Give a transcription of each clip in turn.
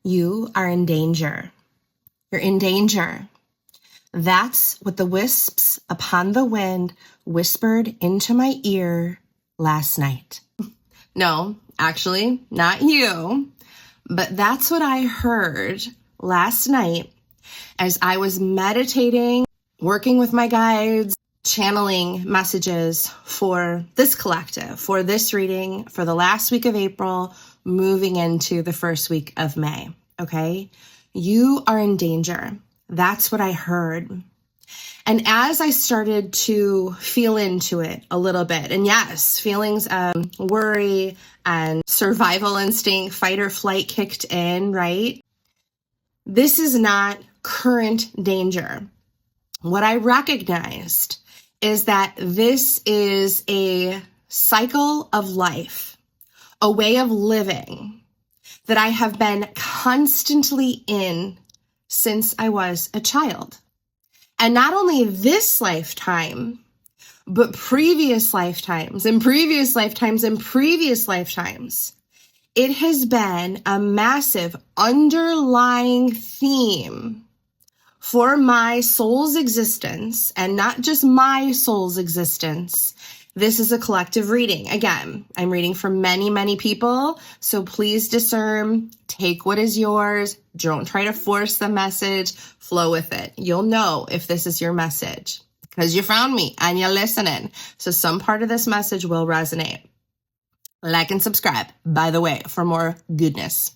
You are in danger. You're in danger. That's what the wisps upon the wind whispered into my ear last night. No, actually, not you, but that's what I heard last night as I was meditating, working with my guides, channeling messages for this collective, for this reading, for the last week of April, moving into the first week of May, okay? You are in danger. That's what I heard. And as I started to feel into it a little bit, and yes, feelings of worry and survival instinct, fight or flight kicked in, right? This is not current danger. What I recognized is that this is a cycle of life, a way of living that I have been constantly in since I was a child. And not only this lifetime, but previous lifetimes and previous lifetimes and previous lifetimes. It has been a massive underlying theme for my soul's existence, and not just my soul's existence. This is a collective reading. Again, I'm reading for many, many people, so please discern, take what is yours. Don't try to force the message, flow with it. You'll know if this is your message because you found me and you're listening. So some part of this message will resonate. Like and subscribe, by the way, for more goodness.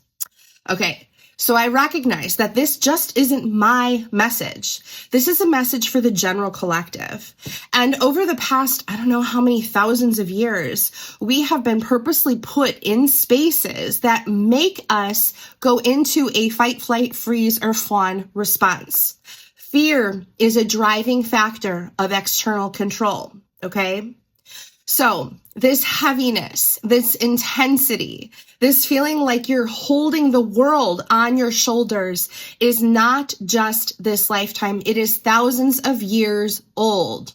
Okay. So I recognize that this just isn't my message. This is a message for the general collective. And over the past, I don't know how many thousands of years, we have been purposely put in spaces that make us go into a fight, flight, freeze, or fawn response. Fear is a driving factor of external control, okay? So this heaviness, this intensity, this feeling like you're holding the world on your shoulders is not just this lifetime. It is thousands of years old.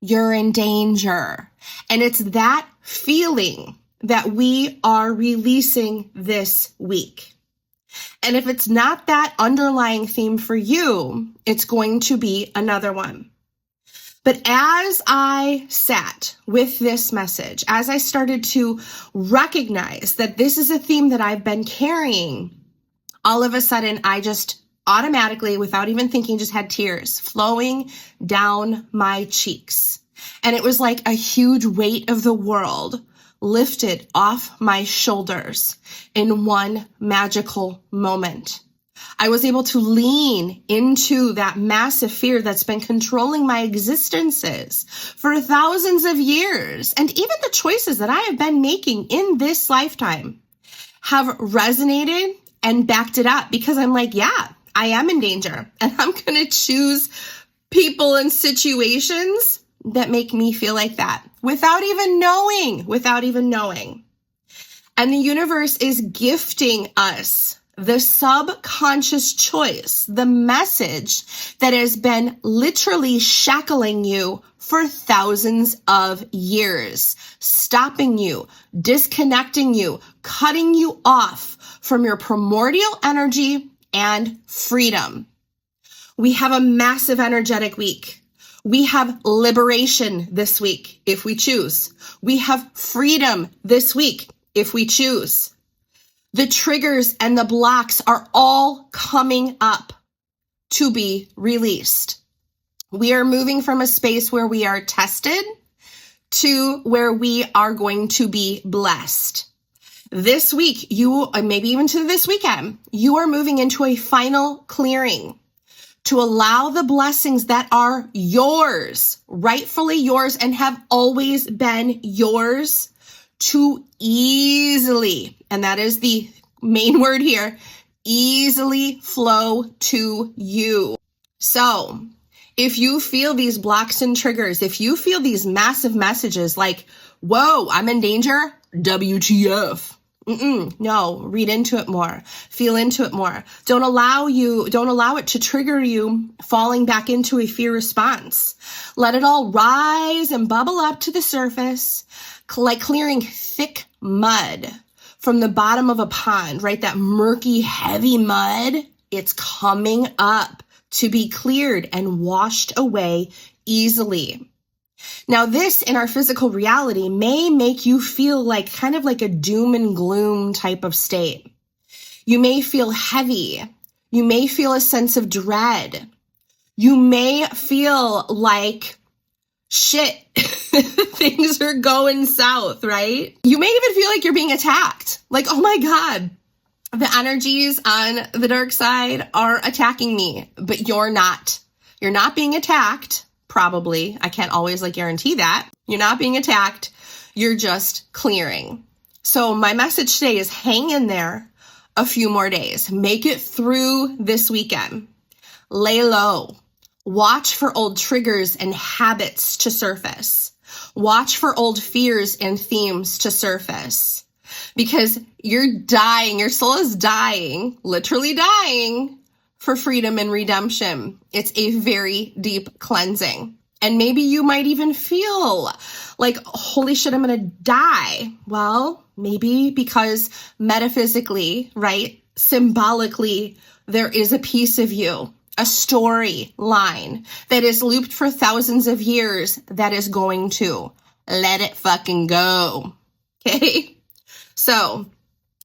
You're in danger. And it's that feeling that we are releasing this week. And if it's not that underlying theme for you, it's going to be another one. But as I sat with this message, as I started to recognize that this is a theme that I've been carrying, all of a sudden I just automatically, without even thinking, just had tears flowing down my cheeks. And it was like a huge weight of the world lifted off my shoulders in one magical moment. I was able to lean into that massive fear that's been controlling my existences for thousands of years. And even the choices that I have been making in this lifetime have resonated and backed it up because I'm like, yeah, I am in danger. And I'm going to choose people and situations that make me feel like that without even knowing. And the universe is gifting us the subconscious choice, the message that has been literally shackling you for thousands of years, stopping you, disconnecting you, cutting you off from your primordial energy and freedom. We have a massive energetic week. We have liberation this week, if we choose. We have freedom this week, if we choose. The triggers and the blocks are all coming up to be released. We are moving from a space where we are tested to where we are going to be blessed. This week, maybe even to this weekend, you are moving into a final clearing to allow the blessings that are yours, rightfully yours, and have always been yours to easily, and that is the main word here, easily flow to you. So if you feel these blocks and triggers, if you feel these massive messages like, whoa, I'm in danger, WTF. No, read into it more, feel into it more. Don't allow it to trigger you falling back into a fear response. Let it all rise and bubble up to the surface like clearing thick mud from the bottom of a pond, right? That murky, heavy mud, it's coming up to be cleared and washed away easily. Now, this in our physical reality may make you feel like kind of like a doom and gloom type of state. You may feel heavy. You may feel a sense of dread. You may feel like shit, things are going south, right? You may even feel like you're being attacked. Like, oh my God, the energies on the dark side are attacking me, but you're not. You're not being attacked, probably. I can't always guarantee that. You're not being attacked. You're just clearing. So my message today is hang in there a few more days. Make it through this weekend. Lay low. Watch for old triggers and habits to surface. Watch for old fears and themes to surface. Because you're dying, your soul is dying, literally dying for freedom and redemption. It's a very deep cleansing. And maybe you might even feel like, holy shit, I'm going to die. Well, maybe because metaphysically, right, symbolically, there is a piece of you, a storyline that is looped for thousands of years that is going to let it fucking go. Okay? So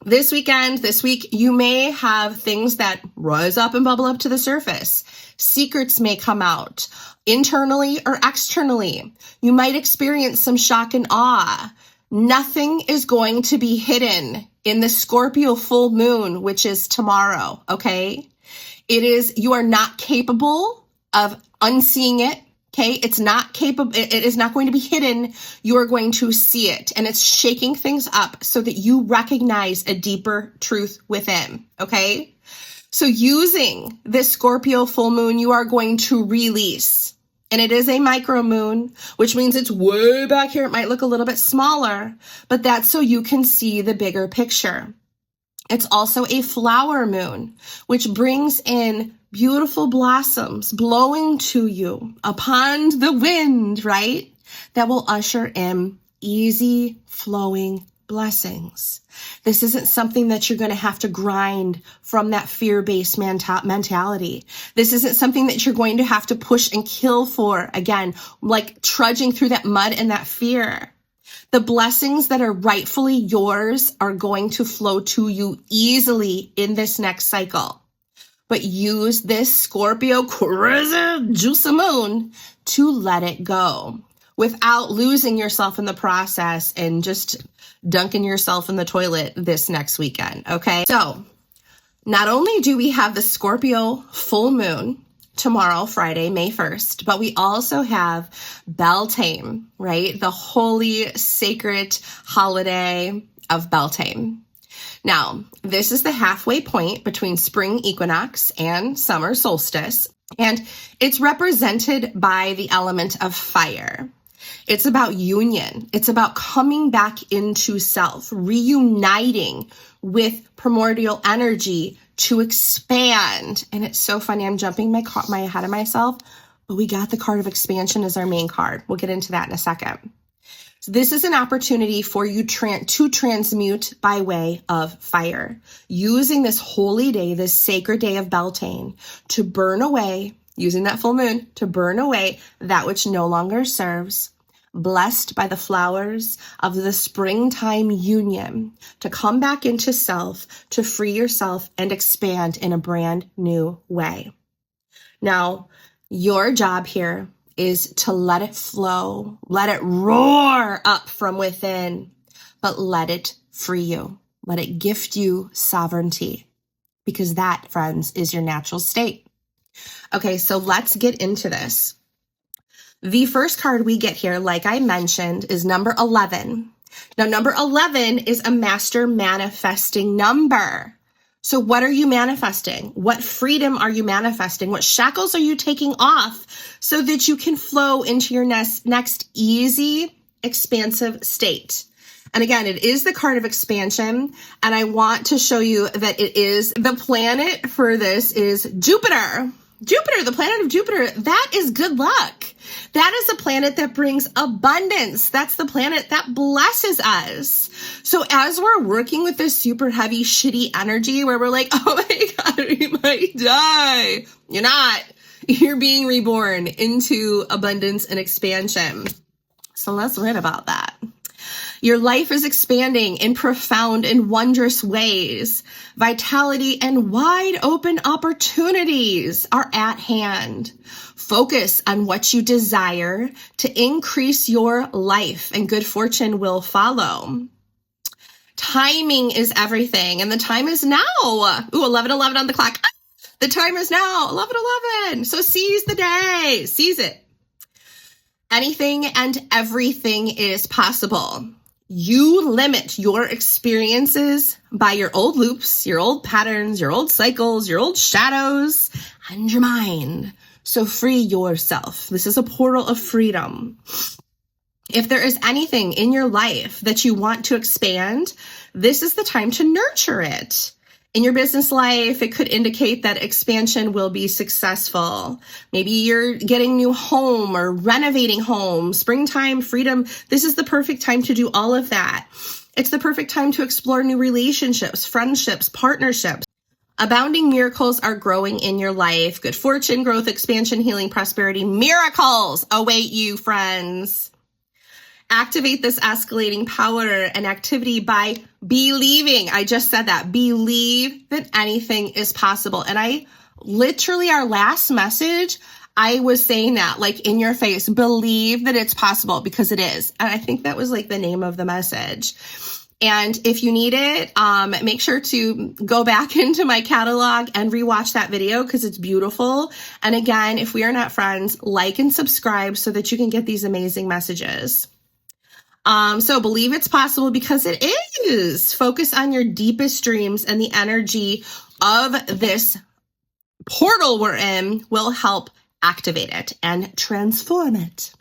this week, you may have things that rise up and bubble up to the surface. Secrets may come out internally or externally. You might experience some shock and awe. Nothing is going to be hidden in the Scorpio full moon, which is tomorrow, okay? You are not capable of unseeing it, okay? It is not going to be hidden. You are going to see it, and it's shaking things up so that you recognize a deeper truth within, okay? So using this Scorpio full moon, you are going to release. And it is a micro moon, which means it's way back here. It might look a little bit smaller, but that's so you can see the bigger picture. It's also a flower moon, which brings in beautiful blossoms blowing to you upon the wind, right? That will usher in easy flowing blessings. This isn't something that you're going to have to grind from that fear-based mentality. This isn't something that you're going to have to push and kill for, again, like trudging through that mud and that fear. The blessings that are rightfully yours are going to flow to you easily in this next cycle. But use this Scorpio crazy juicy moon to let it go without losing yourself in the process and just dunking yourself in the toilet this next weekend, okay? So not only do we have the Scorpio full moon tomorrow, Friday, May 1st, but we also have Beltane, right? The holy, sacred holiday of Beltane. Now, this is the halfway point between spring equinox and summer solstice, and it's represented by the element of fire. It's about union. It's about coming back into self, reuniting with primordial energy to expand. And it's so funny. I'm jumping my ahead of myself, but we got the card of expansion as our main card. We'll get into that in a second. So this is an opportunity for you to transmute by way of fire, using this holy day, this sacred day of Beltane, to burn away, using that full moon, to burn away that which no longer serves, blessed by the flowers of the springtime union, to come back into self, to free yourself and expand in a brand new way. Now, your job here is to let it flow, let it roar up from within, but let it free you. Let it gift you sovereignty, because that, friends, is your natural state. Okay, so let's get into this. The first card we get here, like I mentioned, is number 11. Now, number 11 is a master manifesting number. So what are you manifesting? What freedom are you manifesting? What shackles are you taking off so that you can flow into your next easy, expansive state? And again, it is the card of expansion. And I want to show you that it is the planet for this is Jupiter. Jupiter, the planet of Jupiter, that is good luck. That is a planet that brings abundance. That's the planet that blesses us. So as we're working with this super heavy, shitty energy where we're like, oh my God, we might die. You're not. You're being reborn into abundance and expansion. So let's read about that. Your life is expanding in profound and wondrous ways. Vitality and wide open opportunities are at hand. Focus on what you desire to increase your life, and good fortune will follow. Timing is everything, and the time is now. Ooh, 11:11 on the clock. The time is now, 11:11. So seize the day, seize it. Anything and everything is possible. You limit your experiences by your old loops, your old patterns, your old cycles, your old shadows, and your mind. So free yourself. This is a portal of freedom. If there is anything in your life that you want to expand, this is the time to nurture it. In your business life, it could indicate that expansion will be successful. Maybe you're getting a new home or renovating home, springtime, freedom. This is the perfect time to do all of that. It's the perfect time to explore new relationships, friendships, partnerships. Abounding miracles are growing in your life. Good fortune, growth, expansion, healing, prosperity, miracles await you, friends. Activate this escalating power and activity by believing. I just said that. Believe that anything is possible. And I literally, our last message, I was saying that like in your face, believe that it's possible, because it is. And I think that was like the name of the message. And if you need it, make sure to go back into my catalog and rewatch that video, because it's beautiful. And again, if we are not friends, like and subscribe so that you can get these amazing messages. So believe it's possible, because it is. Focus on your deepest dreams, and the energy of this portal we're in will help activate it and transform it.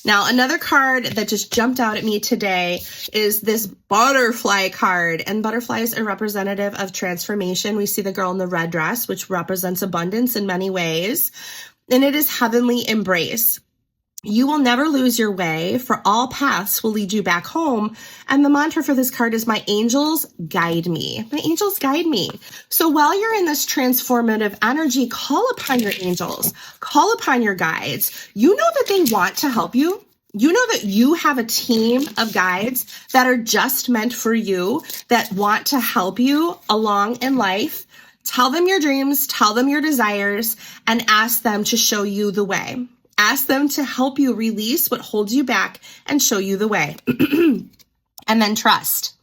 Now, another card that just jumped out at me today is this butterfly card, and butterflies are representative of transformation. We see the girl in the red dress, which represents abundance in many ways, and it is heavenly embrace. You will never lose your way, for all paths will lead you back home. And the mantra for this card is, my angels guide me. My angels guide me. So while you're in this transformative energy, call upon your angels, call upon your guides. You know that they want to help you. You know that you have a team of guides that are just meant for you, that want to help you along in life. Tell them your dreams, tell them your desires, and ask them to show you the way. Ask them to help you release what holds you back and show you the way. And then trust.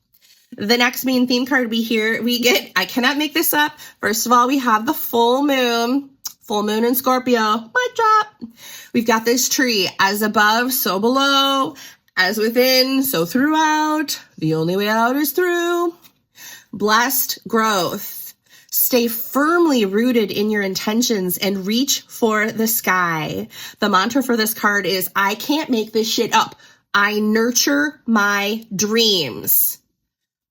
The next main theme card we get, I cannot make this up. First of all, we have the full moon in Scorpio. Mic drop. We've got this tree, as above, so below, as within, so throughout. The only way out is through. Blessed growth. Stay firmly rooted in your intentions and reach for the sky. The mantra for this card is, I can't make this shit up. I nurture my dreams.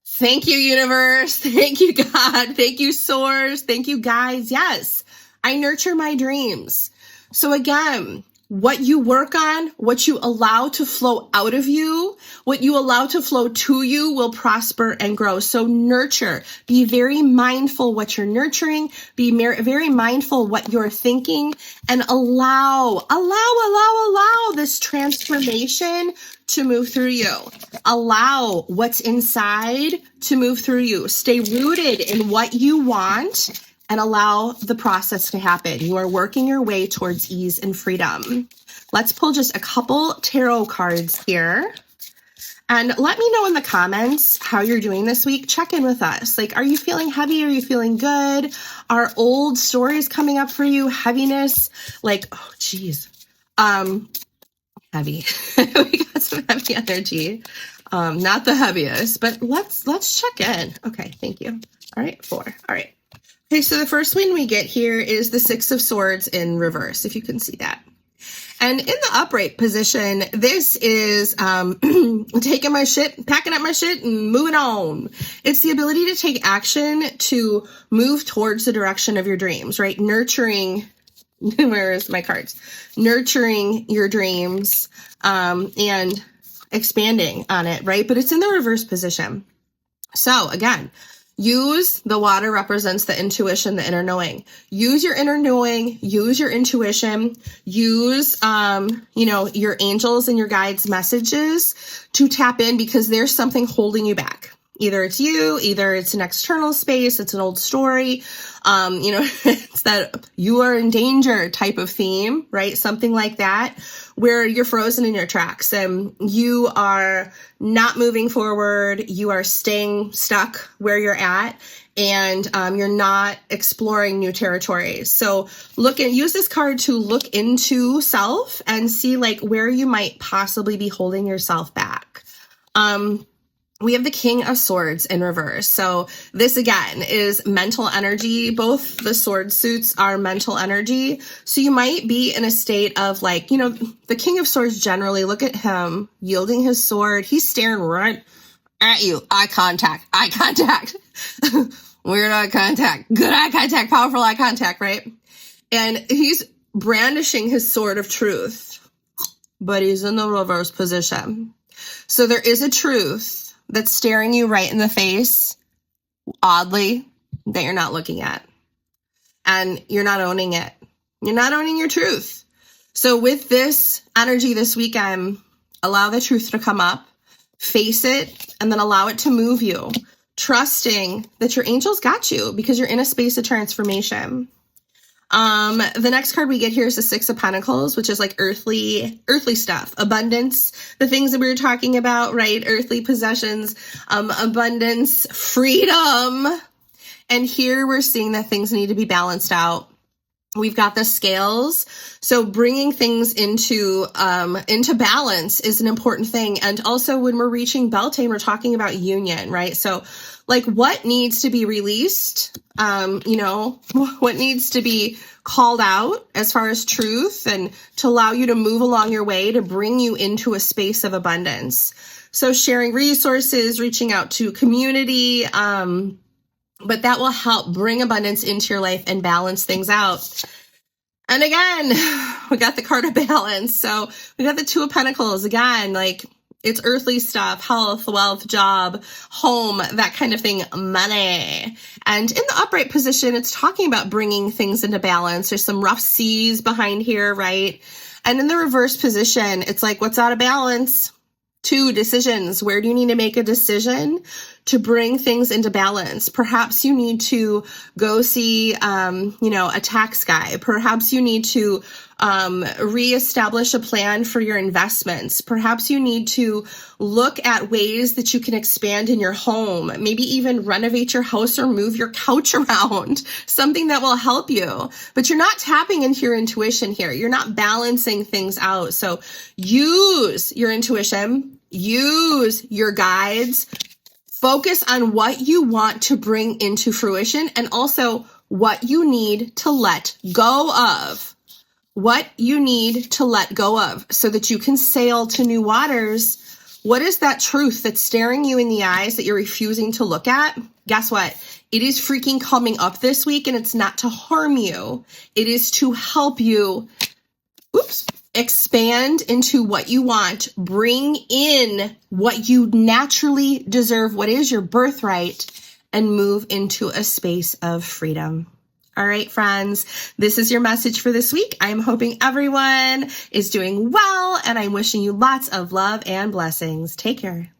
Thank you, universe. Thank you, God. Thank you, source. Thank you, guys. Yes, I nurture my dreams. So again, what you work on, what you allow to flow out of you, what you allow to flow to you will prosper and grow. So nurture. Be very mindful what you're nurturing. Be very mindful what you're thinking, and allow this transformation to move through you. Allow what's inside to move through you. Stay rooted in what you want, and allow the process to happen. You are working your way towards ease and freedom. Let's pull just a couple tarot cards here. And let me know in the comments how you're doing this week. Check in with us. Like, are you feeling heavy? Are you feeling good? Are old stories coming up for you? Heaviness? Like, oh, geez. Heavy. We got some heavy energy. Not the heaviest, but let's check in. Okay, thank you. All right, 4. All right. Okay, so the first one we get here is the 6 of Swords in reverse, if you can see that. And in the upright position, this is taking my shit, packing up my shit, and moving on. It's the ability to take action to move towards the direction of your dreams, right? Nurturing where's my cards? Nurturing your dreams, and expanding on it, right? But it's in the reverse position. So again, use the water represents the intuition, the inner knowing. Use your inner knowing, use your intuition, use, your angels and your guides' messages to tap in, because there's something holding you back. Either it's you, either it's an external space, it's an old story. It's that you are in danger type of theme, right? Something like that, where you're frozen in your tracks and you are not moving forward. You are staying stuck where you're at, and you're not exploring new territories. So use this card to look into self and see like where you might possibly be holding yourself back. We have the King of Swords in reverse. So this again is mental energy. Both the sword suits are mental energy. So you might be in a state of like, the King of Swords generally, look at him yielding his sword. He's staring right at you. Eye contact. Weird eye contact. Good eye contact. Powerful eye contact, right? And he's brandishing his sword of truth, but he's in the reverse position. So there is a truth that's staring you right in the face, oddly, that you're not looking at. And you're not owning it. You're not owning your truth. So with this energy this weekend, allow the truth to come up, face it, and then allow it to move you, trusting that your angels got you because you're in a space of transformation. The next card we get here is the Six of Pentacles, which is like earthly stuff, abundance, the things that we were talking about, right? Earthly possessions, abundance, freedom. And here we're seeing that things need to be balanced out. We've got the scales. So bringing things into balance is an important thing. And also when we're reaching Beltane, we're talking about union, right? So like what needs to be released, what needs to be called out as far as truth and to allow you to move along your way to bring you into a space of abundance. So sharing resources, reaching out to community, but that will help bring abundance into your life and balance things out. And again, we got the card of balance. So we got the Two of Pentacles again, like it's earthly stuff, health, wealth, job, home, that kind of thing, money. And in the upright position, it's talking about bringing things into balance. There's some rough seas behind here, right? And in the reverse position, it's like, what's out of balance? Two decisions. Where do you need to make a decision to bring things into balance? Perhaps you need to go see, a tax guy. Perhaps you need to reestablish a plan for your investments. Perhaps you need to look at ways that you can expand in your home, maybe even renovate your house or move your couch around, something that will help you. But you're not tapping into your intuition here. You're not balancing things out. So use your intuition, use your guides, focus on what you want to bring into fruition and also what you need to let go of. What you need to let go of so that you can sail to new waters. What is that truth that's staring you in the eyes that you're refusing to look at? Guess what? It is freaking coming up this week, and it's not to harm you. It is to help you, expand into what you want, bring in what you naturally deserve, what is your birthright, and move into a space of freedom. All right, friends, this is your message for this week. I'm hoping everyone is doing well, and I'm wishing you lots of love and blessings. Take care.